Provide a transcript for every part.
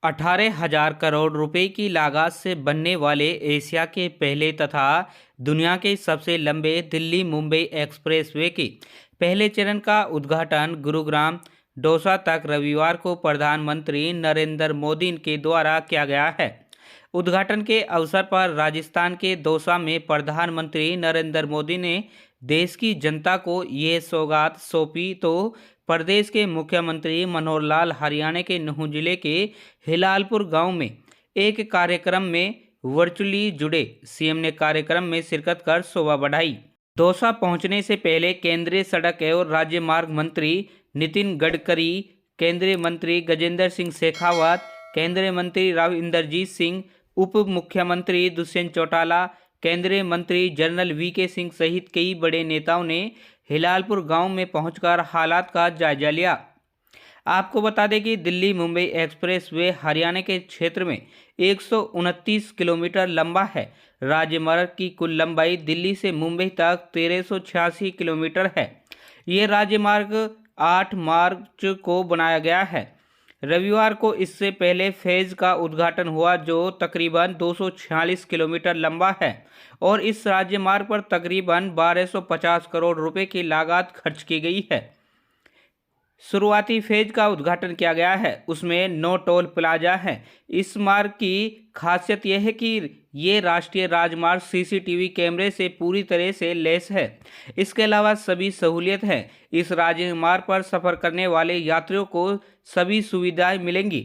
18,000 करोड़ रुपए की लागत से बनने वाले एशिया के पहले तथा दुनिया के सबसे लंबे दिल्ली मुंबई एक्सप्रेसवे के पहले चरण का उद्घाटन गुरुग्राम दौसा तक रविवार को प्रधानमंत्री नरेंद्र मोदी के द्वारा किया गया है। उद्घाटन के अवसर पर राजस्थान के दौसा में प्रधानमंत्री नरेंद्र मोदी ने देश की जनता को ये सौगात सौंपी तो प्रदेश के मुख्यमंत्री मनोहर लाल हरियाणा के नूंह जिले के हिलालपुर गांव में एक कार्यक्रम में वर्चुअली जुड़े। सीएम ने कार्यक्रम में शिरकत कर शोभा बढ़ाई। दौसा पहुंचने से पहले केंद्रीय सड़क एवं राज्य मार्ग मंत्री नितिन गडकरी, केंद्रीय मंत्री गजेंद्र सिंह शेखावत, केंद्रीय मंत्री राव इंद्रजीत सिंह, उप मुख्यमंत्री दुष्यंत चौटाला, केंद्रीय मंत्री जनरल वीके सिंह सहित कई बड़े नेताओं ने हिलालपुर गांव में पहुंचकर हालात का जायजा लिया। आपको बता दें कि दिल्ली मुंबई एक्सप्रेसवे हरियाणा के क्षेत्र में 129 किलोमीटर लंबा है। राज्यमार्ग की कुल लंबाई दिल्ली से मुंबई तक 1386 किलोमीटर है। ये राज्यमार्ग 8 मार्च को बनाया गया है। रविवार को इससे पहले फेज का उद्घाटन हुआ जो तकरीबन 246 किलोमीटर लंबा है और इस राज्यमार्ग पर तकरीबन 1250 करोड़ रुपए की लागत खर्च की गई है। शुरुआती फेज का उद्घाटन किया गया है, उसमें 9 टोल प्लाजा है। इस मार्ग की खासियत यह है कि ये राष्ट्रीय राजमार्ग सीसीटीवी कैमरे से पूरी तरह से लैस है। इसके अलावा सभी सहूलियत है। इस राजमार्ग पर सफर करने वाले यात्रियों को सभी सुविधाएं मिलेंगी।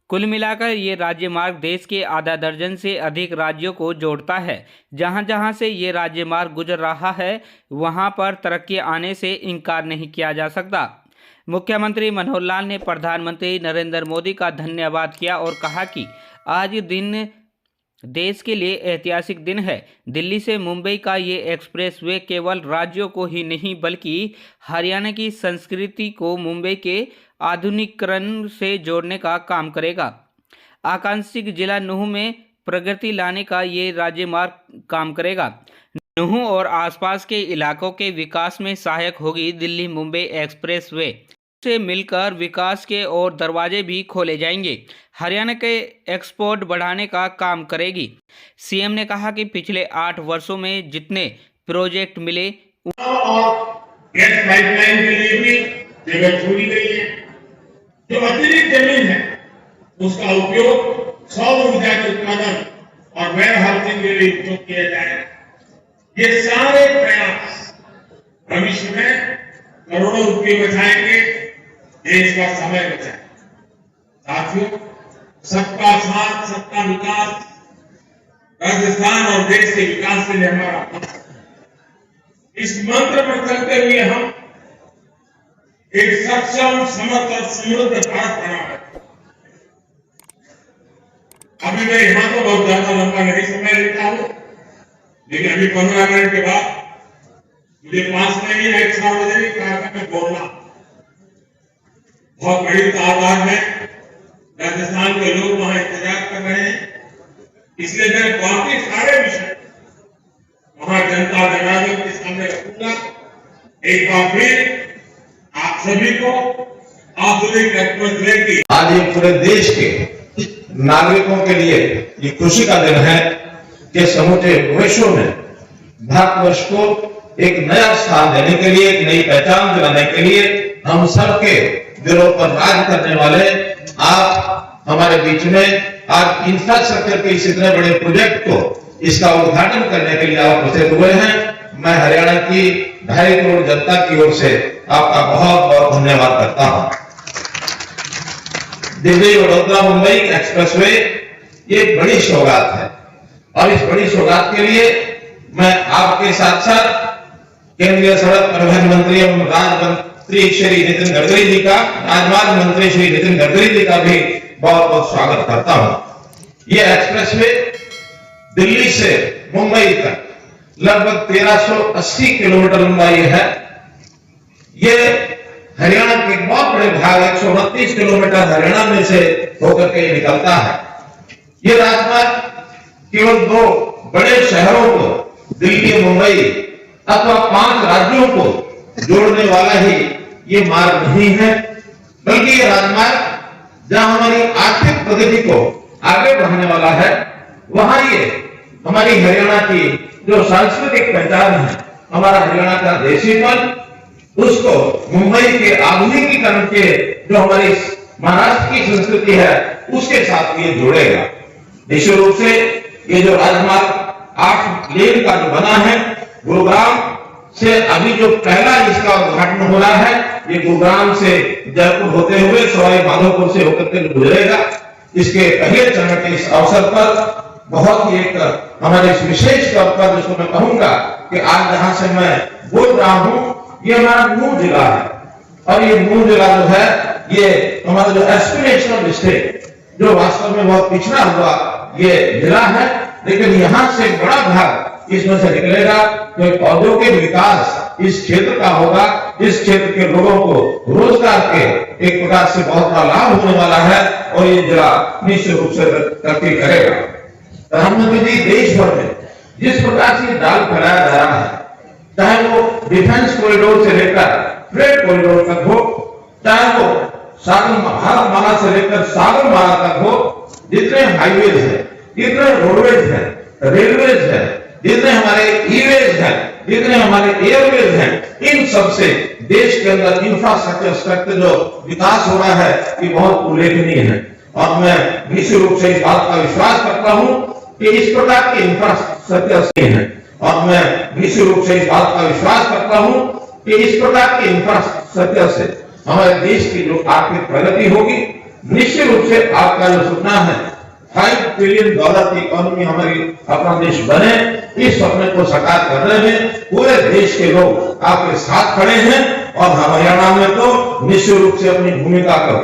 कुल मिलाकर ये राज्यमार्ग देश के आधा दर्जन से अधिक राज्यों को जोड़ता है। जहां जहां से ये राज्यमार्ग गुजर रहा है वहां पर तरक्की आने से इनकार नहीं किया जा सकता। मुख्यमंत्री मनोहर लाल ने प्रधानमंत्री नरेंद्र मोदी का धन्यवाद किया और कहा कि आज दिन देश के लिए ऐतिहासिक दिन है। दिल्ली से मुंबई का ये एक्सप्रेसवे केवल राज्यों को ही नहीं बल्कि हरियाणा की संस्कृति को मुंबई के आधुनिकीकरण से जोड़ने का काम करेगा। आकांक्षी जिला नूंह में प्रगति लाने का ये राज्यमार्ग काम करेगा। नूंह और आसपास के इलाकों के विकास में सहायक होगी दिल्ली मुंबई एक्सप्रेसवे से मिलकर विकास के और दरवाजे भी खोले जाएंगे। हरियाणा के एक्सपोर्ट बढ़ाने का काम करेगी। सीएम ने कहा कि पिछले 8 वर्षों में जितने प्रोजेक्ट मिले गैस पाइपलाइन के लिए भी जगह छोड़ी गई है। जो अतिरिक्त जमीन है उसका उपयोग सौर ऊर्जा के उत्पादन और वेयर हाउसिंग के लिए उपयोग किया जाएगा। ये सारे प्रयास भविष्य में करोड़ों रुपये बचाएंगे, देश का समय बचाएंगे। साथियों, सबका साथ सबका विकास राजस्थान और देश के विकास के लिए हमारा इस मंत्र पर चलते हुए हम एक सक्षम, समर्थ और समृद्ध भारत बना है। अभी मैं यहां तो बहुत ज्यादा लंबा नहीं समय लेता हूं, लेकिन अभी 15 मिनट के बाद मुझे 5 में ही एक सार्वजनिक कार्यक्रम में बोलना। बहुत बड़ी तादाद में राजस्थान के लोग वहां इंतजार कर रहे हैं, इसलिए मैं बाकी सारे विषय वहां जनता जनार्दन के सामने रखूंगा। एक बार फिर आप सभी को आधुनिक एक्सप्रेसवे की आज ये पूरे देश के नागरिकों के लिए ये खुशी का दिन है कि समूचे विश्व में भारतवर्ष को एक नया स्थान देने के लिए, एक नई पहचान दिलाने के लिए हम सबके दिलों पर राज करने वाले आप हमारे बीच में आज इंफ्रास्ट्रक्चर के इस इतने बड़े प्रोजेक्ट को इसका उद्घाटन करने के लिए आप उपस्थित हुए हैं। मैं हरियाणा की 2.5 करोड़ जनता की ओर से आपका बहुत बहुत धन्यवाद करता हूं। दिल्ली वडोदरा मुंबई एक्सप्रेसवे ये बड़ी सौगात है और इस बड़ी सौगात के लिए मैं आपके साथ साथ केंद्रीय सड़क परिवहन मंत्री एवं राजमंत्री श्री नितिन गडकरी जी का, राजमार्ग मंत्री श्री नितिन गडकरी जी का भी बहुत बहुत स्वागत करता हूं। यह एक्सप्रेसवे दिल्ली से मुंबई तक लगभग 1380 किलोमीटर लंबाई है। ये हरियाणा के बहुत बड़े भाग 129 किलोमीटर हरियाणा में से होकर के निकलता है। ये राजमार्ग केवल 2 बड़े शहरों को दिल्ली मुंबई अथवा 5 राज्यों को जोड़ने वाला ही ये मार्ग नहीं है, बल्कि ये राजमार्ग जहां हमारी आर्थिक समृद्धि को आगे बढ़ाने वाला है, वहां ये हमारी हरियाणा की जो सांस्कृतिक पहचान है, हमारा हरियाणा का देसीपन, उसको मुंबई के आधुनिकीकरण के जो हमारी महाराष्ट्र की संस्कृति है उसके साथ ये जोड़ेगा। निश्चित रूप से ये जो राजमार्ग 8 लेन का जो बना है, गुरुग्राम से अभी जो पहला इसका उद्घाटन हो रहा है, ये गुरुग्राम से जयपुर होते हुए सवाई माधोपुर से होकर के गुजरेगा। इसके पहले चरण के इस अवसर पर बहुत ही एक हमारे इस विशेष तौर पर जिसको मैं कहूंगा कि आज जहां से मैं बोल रहा हूं, ये हमारा नूंह जिला है, और ये नूंह जिला जो है ये हमारा जो एस्पिरेशनल डिस्ट्रिक्ट, जो वास्तव में बहुत पिछड़ा हुआ ये जिला है, लेकिन यहां से बड़ा भाग इसमें से निकलेगा। तो औद्योगिक विकास इस क्षेत्र का होगा, इस क्षेत्र के लोगों को रोजगार के एक प्रकार से बहुत बड़ा लाभ होने वाला है, और ये जिला निश्चित रूप से तरक्की करेगा। प्रधानमंत्री जी, देश भर में जिस प्रकार से जाल फैलाया जा रहा है, चाहे वो डिफेंस कॉरिडोर से लेकर फ्रेट कॉरिडोर तक हो, चाहे वो भारतमाला से लेकर सागरमाला तक हो, जितने हाईवेज है, जितने रोडवेज है, रेलवेज है, जितने हमारे ईवेज है, जितने हमारे एयरवेज हैं, इन सब से देश के अंदर इंफ्रास्ट्रक्चर जो विकास हो रहा है ये बहुत उल्लेखनीय है। और मैं निश्चित रूप से इस बात का विश्वास करता हूं कि इस प्रकार के इंफ्रास्ट्रक्चर है, और मैं निश्चित रूप से इस बात का विश्वास करता हूं कि इस प्रकार के इंफ्रास्ट्रक्चर से हमारे देश की जो आर्थिक प्रगति होगी, निश्चित रूप से आपका जो सपना है $5 ट्रिलियन की इकोनॉमी हमारी अपना देश बने, इस सपने को साकार करने में पूरे देश के लोग आपके साथ खड़े हैं, और हरियाणा में तो निश्चित रूप से अपनी भूमिका को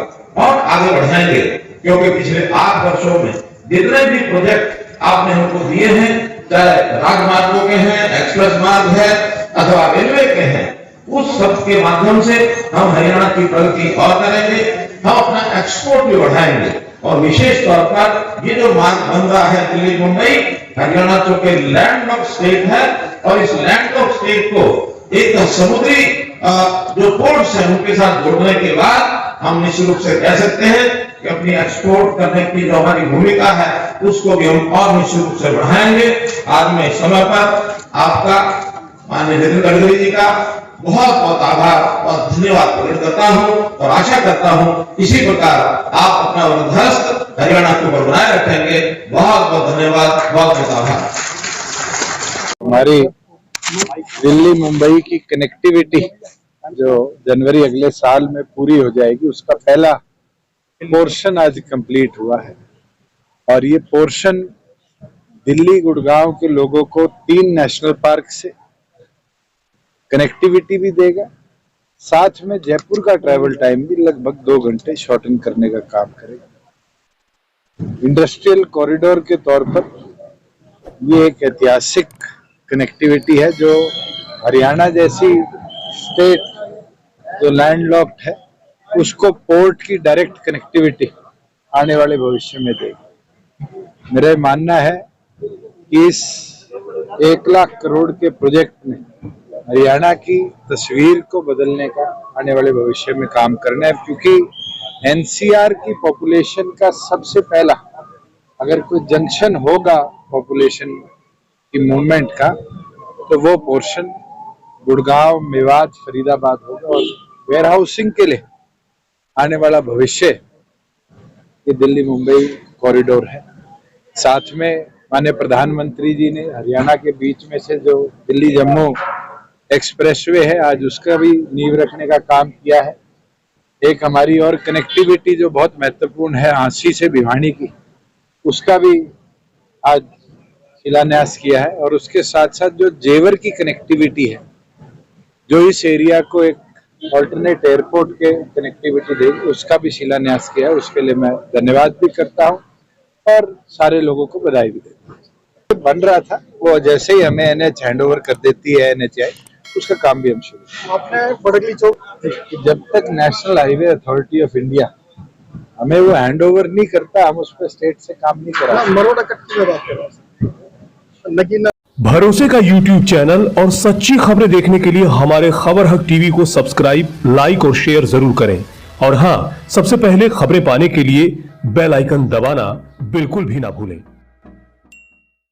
और आगे बढ़ाएंगे, क्योंकि पिछले 8 वर्षों में जितने भी प्रोजेक्ट आपने हमको दिए हैं, चाहे राजमार्गों के हैं, एक्सप्रेस मार्ग है अथवा रेलवे के हैं, उस सब के माध्यम से हम हरियाणा की प्रगति और करेंगे, हम अपना एक्सपोर्ट भी बढ़ाएंगे। और विशेष तौर पर ये जो मार्ग बन रहा है दिल्ली मुंबई, हरियाणा चूंकि लैंडलॉक स्टेट है, और इस लैंडलॉक स्टेट को एक समुद्री जो पोर्ट्स हैं उनके साथ जोड़ने के बाद हम निश्चित रूप से कह सकते हैं कि अपनी एक्सपोर्ट करने की जो हमारी भूमिका है उसको भी हम और निश्चित रूप से बढ़ाएंगे। आज मैं समय पर आपका माननीय नितिन गडकरी जी का बहुत बहुत आभार और धन्यवाद प्रकट करता हूं, और आशा करता हूं इसी प्रकार आप अपना वरदहस्त हरियाणा के ऊपर बनाए रखेंगे। बहुत बहुत धन्यवाद, बहुत बहुत आभार। हमारी दिल्ली मुंबई की कनेक्टिविटी जो जनवरी अगले साल में पूरी हो जाएगी, उसका पहला पोर्शन आज कंप्लीट हुआ है, और ये पोर्शन दिल्ली गुड़गांव के लोगों को 3 नेशनल पार्क से कनेक्टिविटी भी देगा, साथ में जयपुर का ट्रैवल टाइम भी लगभग 2 घंटे शॉर्टन करने का काम करेगा। इंडस्ट्रियल कॉरिडोर के तौर पर ये एक ऐतिहासिक कनेक्टिविटी है, जो हरियाणा जैसी स्टेट जो लैंडलॉक्ड है उसको पोर्ट की डायरेक्ट कनेक्टिविटी आने वाले भविष्य में देगी। मेरा मानना है कि इस 1 लाख करोड़ के प्रोजेक्ट में हरियाणा की तस्वीर को बदलने का आने वाले भविष्य में काम करना है, क्योंकि एनसीआर की पॉपुलेशन का सबसे पहला अगर कोई जंक्शन होगा पॉपुलेशन की मूवमेंट का, तो वो पोर्शन गुड़गांव, मेवात, फरीदाबाद होगा, और वेयर हाउसिंग के लिए आने वाला भविष्य ये दिल्ली मुंबई कॉरिडोर है। साथ में माननीय प्रधानमंत्री जी ने हरियाणा के बीच में से जो दिल्ली जम्मू एक्सप्रेसवे है, आज उसका भी नींव रखने का काम किया है। एक हमारी और कनेक्टिविटी जो बहुत महत्वपूर्ण है हांसी से भिवानी की, उसका भी आज शिलान्यास किया है, और उसके साथ साथ जो जेवर की कनेक्टिविटी है, जो इस एरिया को एक ऑल्टरनेट एयरपोर्ट के कनेक्टिविटी देगी, उसका भी शिलान्यास किया है। उसके लिए मैं धन्यवाद भी करता हूँ और सारे लोगों को बधाई भी देता हूँ। बन रहा था वो जैसे ही हमें NH हैंडओवर कर देती है NHAI, उसका काम भी हम शुरू। आपने बड़गली चौक, जब तक national highway authority of India हमें वो हैंडओवर नहीं करता, हम उस पर स्टेट से काम नहीं करा। मरोड़ा कट की बात कर रहा हूं, लेकिन भरोसे का YouTube चैनल और सच्ची खबरें देखने के लिए हमारे खबर हक टीवी को सब्सक्राइब, लाइक और शेयर जरूर करें। और हाँ, सबसे पहले खबरें पाने के लिए बेल आइकन दबाना बिल्कुल भी ना भूलें।